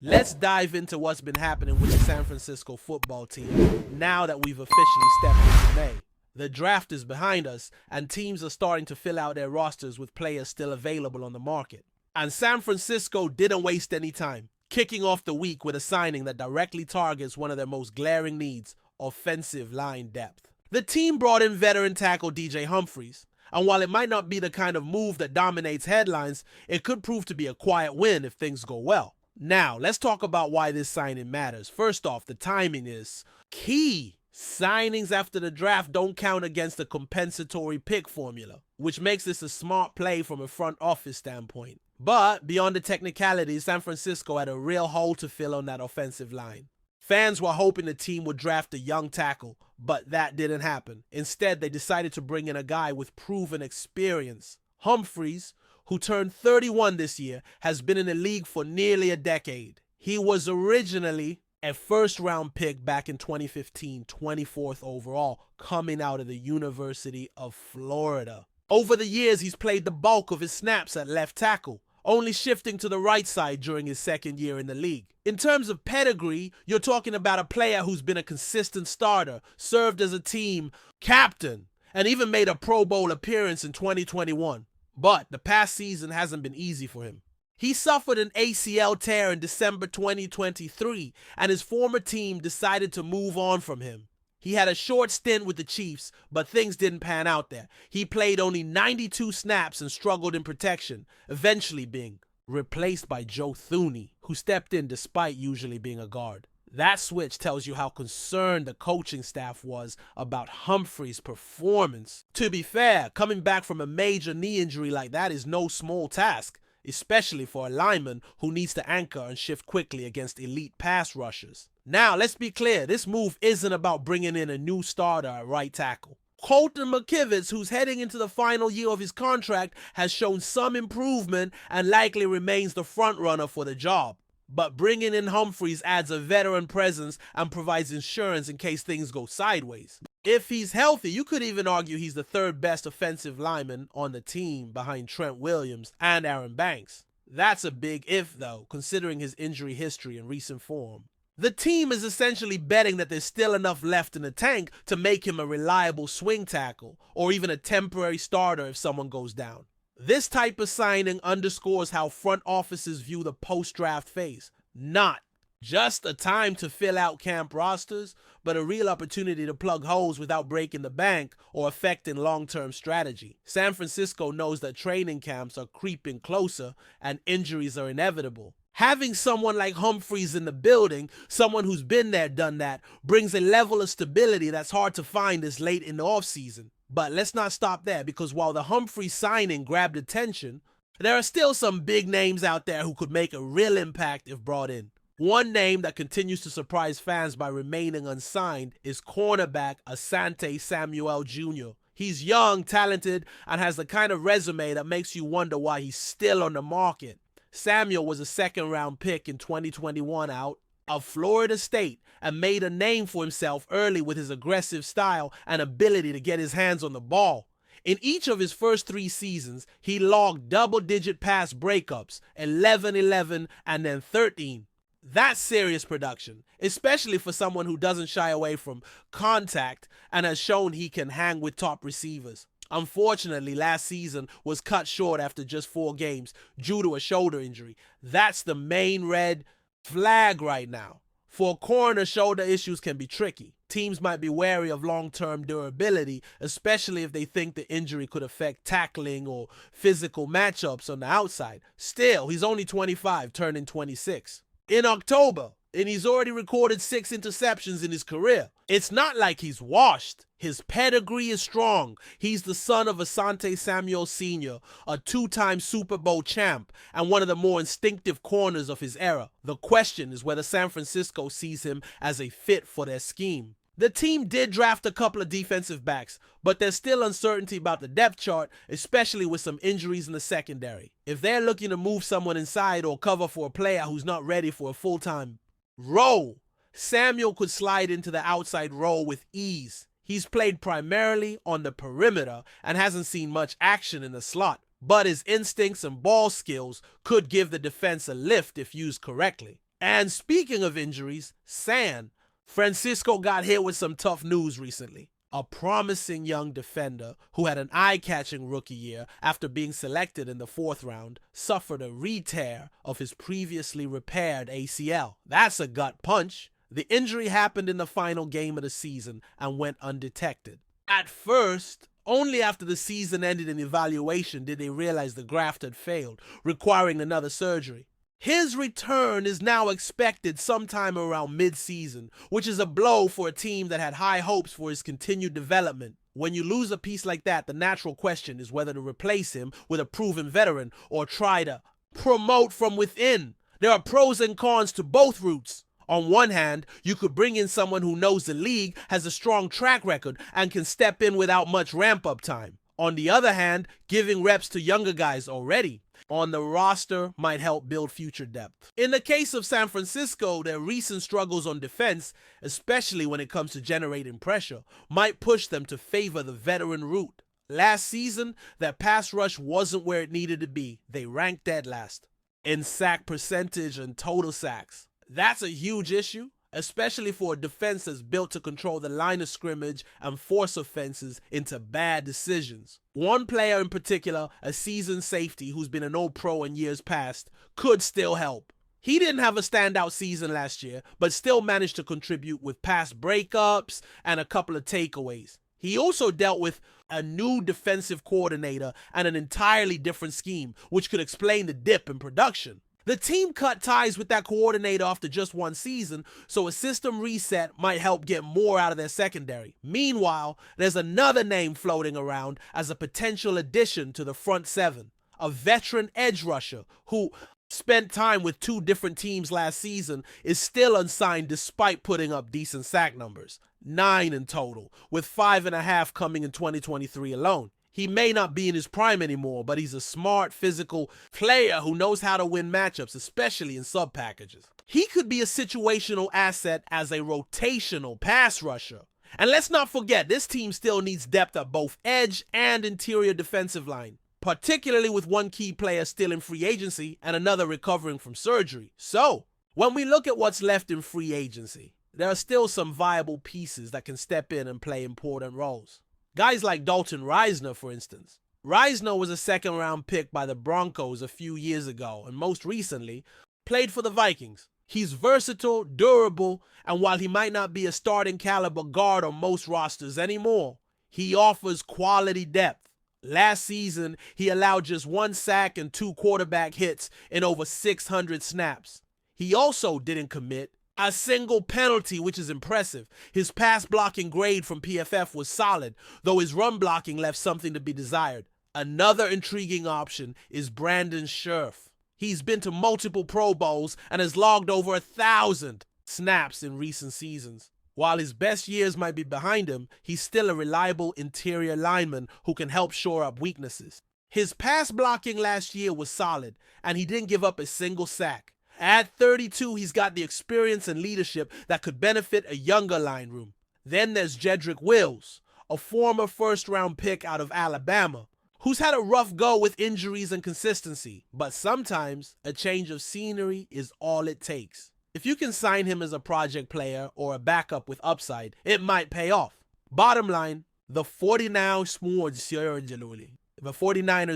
Let's dive into what's been happening with the San Francisco football team now that we've officially stepped into May. The draft is behind us, and teams are starting to fill out their rosters with players still available on the market. And San Francisco didn't waste any time, kicking off the week with a signing that directly targets one of their most glaring needs: offensive line depth. The team brought in veteran tackle DJ Humphries, and while it might not be the kind of move that dominates headlines, it could prove to be a quiet win if things go well. Now, let's talk about why this signing matters. First off, the timing is key. Signings after the draft don't count against the compensatory pick formula, which makes this a smart play from a front office standpoint. But beyond the technicalities, San Francisco had a real hole to fill on that offensive line. Fans were hoping the team would draft a young tackle, but that didn't happen. Instead, they decided to bring in a guy with proven experience. Humphries, who turned 31 this year, has been in the league for nearly a decade. He was originally a first-round pick back in 2015, 24th overall, coming out of the University of Florida. Over the years, he's played the bulk of his snaps at left tackle, only shifting to the right side during his second year in the league. In terms of pedigree, you're talking about a player who's been a consistent starter, served as a team captain, and even made a Pro Bowl appearance in 2021. But the past season hasn't been easy for him. He suffered an ACL tear in December 2023, and his former team decided to move on from him. He had a short stint with the Chiefs, but things didn't pan out there. He played only 92 snaps and struggled in protection, eventually being replaced by Joe Thuney, who stepped in despite usually being a guard. That switch tells you how concerned the coaching staff was about Humphries' performance. To be fair, coming back from a major knee injury like that is no small task, especially for a lineman who needs to anchor and shift quickly against elite pass rushers. Now, let's be clear, this move isn't about bringing in a new starter at right tackle. Colton McKivitz, who's heading into the final year of his contract, has shown some improvement and likely remains the frontrunner for the job. But bringing in Humphries adds a veteran presence and provides insurance in case things go sideways. If he's healthy, you could even argue he's the third best offensive lineman on the team behind Trent Williams and Aaron Banks. That's a big if, though, considering his injury history and recent form. The team is essentially betting that there's still enough left in the tank to make him a reliable swing tackle, or even a temporary starter if someone goes down. This type of signing underscores how front offices view the post-draft phase. Not just a time to fill out camp rosters, but a real opportunity to plug holes without breaking the bank or affecting long-term strategy. San Francisco knows that training camps are creeping closer and injuries are inevitable. Having someone like Humphries in the building, someone who's been there, done that, brings a level of stability that's hard to find this late in the offseason. But let's not stop there, because while the Humphries signing grabbed attention, there are still some big names out there who could make a real impact if brought in. One name that continues to surprise fans by remaining unsigned is cornerback Asante Samuel Jr. He's young, talented, and has the kind of resume that makes you wonder why he's still on the market. Samuel was a second-round pick in 2021 out of Florida State and made a name for himself early with his aggressive style and ability to get his hands on the ball. In each of his first 3 seasons, he logged double-digit pass breakups, 11, 11, and then 13. That's serious production, especially for someone who doesn't shy away from contact and has shown he can hang with top receivers. Unfortunately, last season was cut short after just 4 games due to a shoulder injury. That's the main red flag right now. For a corner, shoulder issues can be tricky. Teams might be wary of long-term durability, especially if they think the injury could affect tackling or physical matchups on the outside. Still, he's only 25, turning 26. In October, and he's already recorded 6 interceptions in his career. It's not like he's washed. His pedigree is strong. He's the son of Asante Samuel Sr., a 2-time Super Bowl champ, and one of the more instinctive corners of his era. The question is whether San Francisco sees him as a fit for their scheme. The team did draft a couple of defensive backs, but there's still uncertainty about the depth chart, especially with some injuries in the secondary. If they're looking to move someone inside or cover for a player who's not ready for a full-time role, Samuel could slide into the outside role with ease. He's played primarily on the perimeter and hasn't seen much action in the slot, but his instincts and ball skills could give the defense a lift if used correctly. And speaking of injuries, San Francisco got hit with some tough news recently. A promising young defender who had an eye-catching rookie year after being selected in the 4th round suffered a re-tear of his previously repaired ACL. That's a gut punch. The injury happened in the final game of the season and went undetected. At first, only after the season ended in evaluation did they realize the graft had failed, requiring another surgery. His return is now expected sometime around mid-season, which is a blow for a team that had high hopes for his continued development. When you lose a piece like that, the natural question is whether to replace him with a proven veteran or try to promote from within. There are pros and cons to both routes. On one hand, you could bring in someone who knows the league, has a strong track record, and can step in without much ramp-up time. On the other hand, giving reps to younger guys already on the roster might help build future depth. In the case of San Francisco, their recent struggles on defense, especially when it comes to generating pressure, might push them to favor the veteran route. Last season, their pass rush wasn't where it needed to be. They ranked dead last in sack percentage and total sacks. That's a huge issue, especially for a defense that's built to control the line of scrimmage and force offenses into bad decisions. One player in particular, a seasoned safety who's been an old pro in years past, could still help. He didn't have a standout season last year, but still managed to contribute with pass breakups and a couple of takeaways. He also dealt with a new defensive coordinator and an entirely different scheme, which could explain the dip in production. The team cut ties with that coordinator after just one season, so a system reset might help get more out of their secondary. Meanwhile, there's another name floating around as a potential addition to the front seven, a veteran edge rusher who spent time with 2 different teams last season, is still unsigned despite putting up decent sack numbers. 9 in total, with 5.5 coming in 2023 alone. He may not be in his prime anymore, but he's a smart, physical player who knows how to win matchups, especially in sub-packages. He could be a situational asset as a rotational pass rusher. And let's not forget, this team still needs depth at both edge and interior defensive line, particularly with one key player still in free agency and another recovering from surgery. So, when we look at what's left in free agency, there are still some viable pieces that can step in and play important roles. Guys like Dalton Risner, for instance. Risner was a 2nd-round pick by the Broncos a few years ago, and most recently, played for the Vikings. He's versatile, durable, and while he might not be a starting caliber guard on most rosters anymore, he offers quality depth. Last season, he allowed just 1 sack and 2 quarterback hits in over 600 snaps. He also didn't commit a single penalty, which is impressive. His pass blocking grade from PFF was solid, though his run blocking left something to be desired. Another intriguing option is Brandon Scherf. He's been to multiple Pro Bowls and has logged over 1,000 snaps in recent seasons. While his best years might be behind him, he's still a reliable interior lineman who can help shore up weaknesses. His pass blocking last year was solid, and he didn't give up a single sack. At 32, he's got the experience and leadership that could benefit a younger line room. Then there's Jedrick Wills, a former 1st-round pick out of Alabama, who's had a rough go with injuries and consistency, but sometimes a change of scenery is all it takes. If you can sign him as a project player or a backup with upside, it might pay off. Bottom line, the 49ers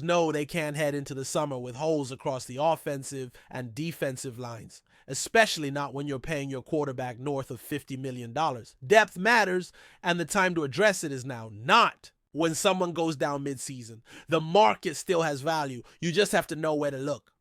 know they can't head into the summer with holes across the offensive and defensive lines, especially not when you're paying your quarterback north of $50 million. Depth matters, and the time to address it is now, not when someone goes down midseason. The market still has value. You just have to know where to look.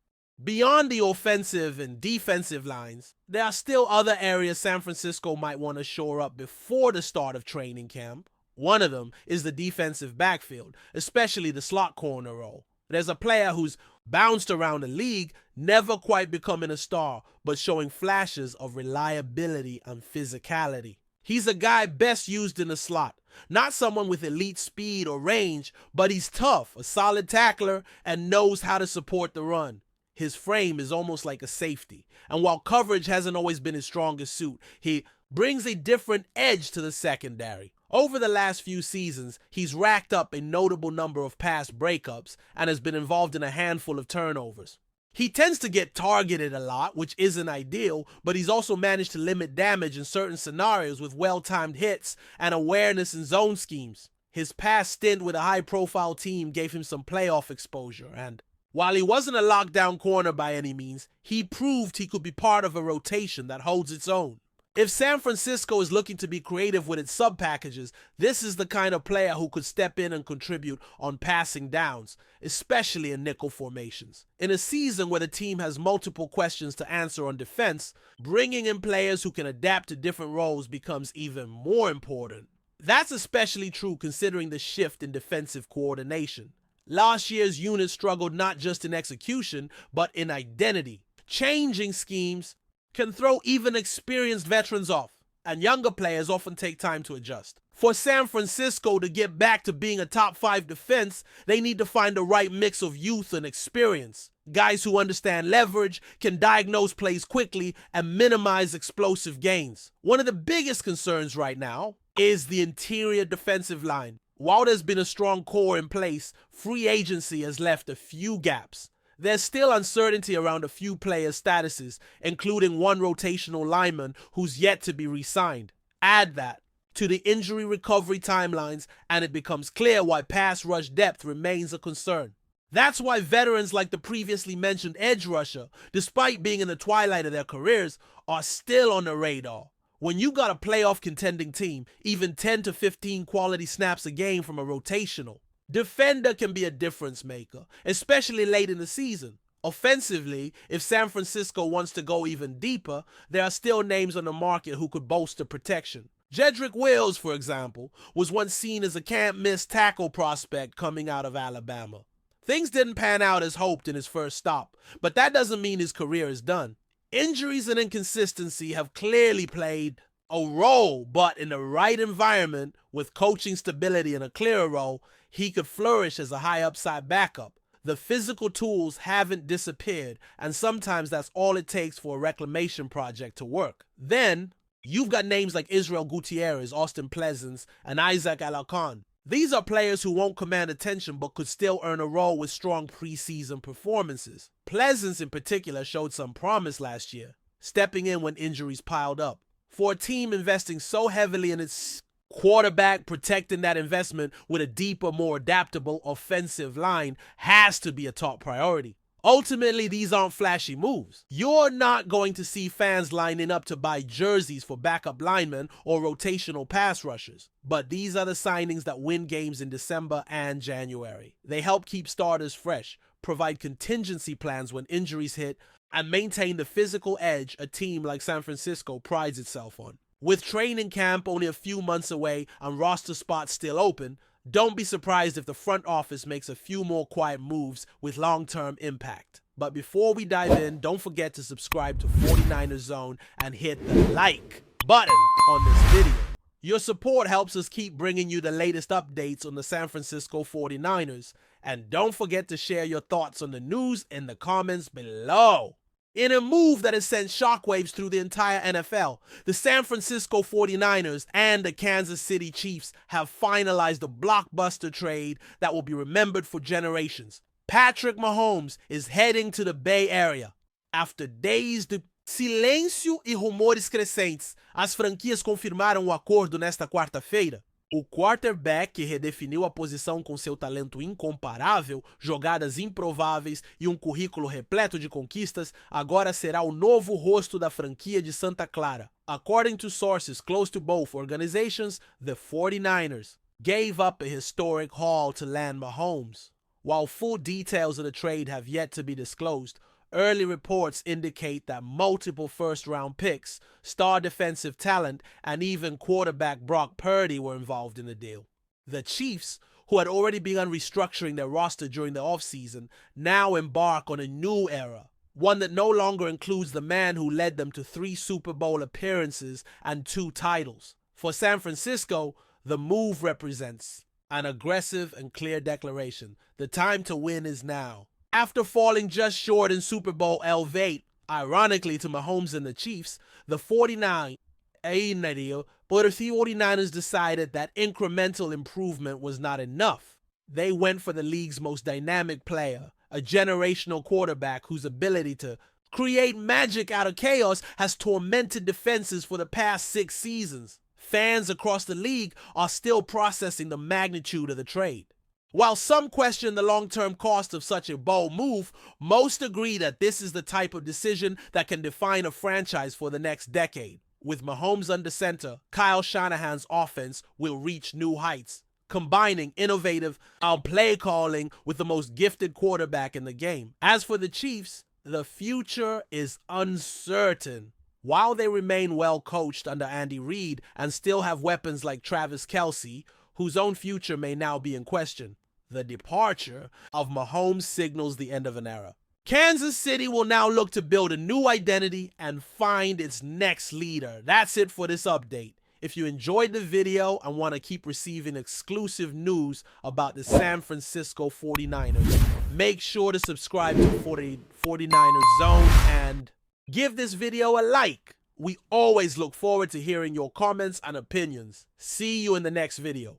Beyond the offensive and defensive lines, there are still other areas San Francisco might want to shore up before the start of training camp. One of them is the defensive backfield, especially the slot corner role. There's a player who's bounced around the league, never quite becoming a star, but showing flashes of reliability and physicality. He's a guy best used in the slot, not someone with elite speed or range, but he's tough, a solid tackler, and knows how to support the run. His frame is almost like a safety, and while coverage hasn't always been his strongest suit, he brings a different edge to the secondary. Over the last few seasons, he's racked up a notable number of pass breakups and has been involved in a handful of turnovers. He tends to get targeted a lot, which isn't ideal, but he's also managed to limit damage in certain scenarios with well-timed hits and awareness in zone schemes. His past stint with a high-profile team gave him some playoff exposure, and while he wasn't a lockdown corner by any means, he proved he could be part of a rotation that holds its own. If San Francisco is looking to be creative with its sub-packages, this is the kind of player who could step in and contribute on passing downs, especially in nickel formations. In a season where the team has multiple questions to answer on defense, bringing in players who can adapt to different roles becomes even more important. That's especially true considering the shift in defensive coordination. Last year's unit struggled not just in execution, but in identity. Changing schemes can throw even experienced veterans off, and younger players often take time to adjust. For San Francisco to get back to being a top 5 defense, they need to find the right mix of youth and experience. Guys who understand leverage, can diagnose plays quickly, and minimize explosive gains. One of the biggest concerns right now is the interior defensive line. While there's been a strong core in place, free agency has left a few gaps. There's still uncertainty around a few players' statuses, including one rotational lineman who's yet to be re-signed. Add that to the injury recovery timelines, and it becomes clear why pass rush depth remains a concern. That's why veterans like the previously mentioned edge rusher, despite being in the twilight of their careers, are still on the radar. When you got a playoff contending team, even 10 to 15 quality snaps a game from a rotational defender can be a difference maker, especially late in the season. Offensively, if San Francisco wants to go even deeper, there are still names on the market who could bolster protection. Jedrick Wills, for example, was once seen as a can't-miss tackle prospect coming out of Alabama. Things didn't pan out as hoped in his first stop, but that doesn't mean his career is done. Injuries and inconsistency have clearly played a role, but in the right environment, with coaching stability and a clearer role, he could flourish as a high upside backup. The physical tools haven't disappeared, and sometimes that's all it takes for a reclamation project to work. Then, you've got names like Israel Gutierrez, Austin Pleasants, and Isaac Alarcon. These are players who won't command attention but could still earn a role with strong preseason performances. Pleasants in particular showed some promise last year, stepping in when injuries piled up. For a team investing so heavily in its quarterback, protecting that investment with a deeper, more adaptable offensive line has to be a top priority. Ultimately, these aren't flashy moves. You're not going to see fans lining up to buy jerseys for backup linemen or rotational pass rushers. But these are the signings that win games in December and January. They help keep starters fresh, provide contingency plans when injuries hit, and maintain the physical edge a team like San Francisco prides itself on. With training camp only a few months away and roster spots still open, don't be surprised if the front office makes a few more quiet moves with long-term impact. But before we dive in, don't forget to subscribe to 49ers Zone and hit the like button on this video. Your support helps us keep bringing you the latest updates on the San Francisco 49ers. And don't forget to share your thoughts on the news in the comments below. In a move that has sent shockwaves through the entire NFL, the San Francisco 49ers and the Kansas City Chiefs have finalized a blockbuster trade that will be remembered for generations. Patrick Mahomes is heading to the Bay Area. After days de silêncio e rumores crescentes, as franquias confirmaram o acordo nesta quarta-feira. O quarterback, que redefiniu a posição com seu talento incomparável, jogadas improváveis e um currículo repleto de conquistas, agora será o novo rosto da franquia de Santa Clara. According to sources close to both organizations, the 49ers gave up a historic haul to land Mahomes. While full details of the trade have yet to be disclosed, early reports indicate that multiple first-round picks, star defensive talent, and even quarterback Brock Purdy were involved in the deal. The Chiefs, who had already begun restructuring their roster during the offseason, now embark on a new era, one that no longer includes the man who led them to 3 Super Bowl appearances and 2 titles. For San Francisco, the move represents an aggressive and clear declaration. The time to win is now. After falling just short in Super Bowl LV8, ironically to Mahomes and the Chiefs, the 49ers decided that incremental improvement was not enough. They went for the league's most dynamic player, a a generational quarterback whose ability to create magic out of chaos has tormented defenses for the past 6 seasons. Fans across the league are still processing the magnitude of the trade. While some question the long-term cost of such a bold move, most agree that this is the type of decision that can define a franchise for the next decade. With Mahomes under center, Kyle Shanahan's offense will reach new heights, combining innovative play calling with the most gifted quarterback in the game. As for the Chiefs, the future is uncertain. While they remain well coached under Andy Reid and still have weapons like Travis Kelce, whose own future may now be in question, the departure of Mahomes signals the end of an era. Kansas City will now look to build a new identity and find its next leader. That's it for this update. If you enjoyed the video and want to keep receiving exclusive news about the San Francisco 49ers, make sure to subscribe to 49ers Zone and give this video a like. We always look forward to hearing your comments and opinions. See you in the next video.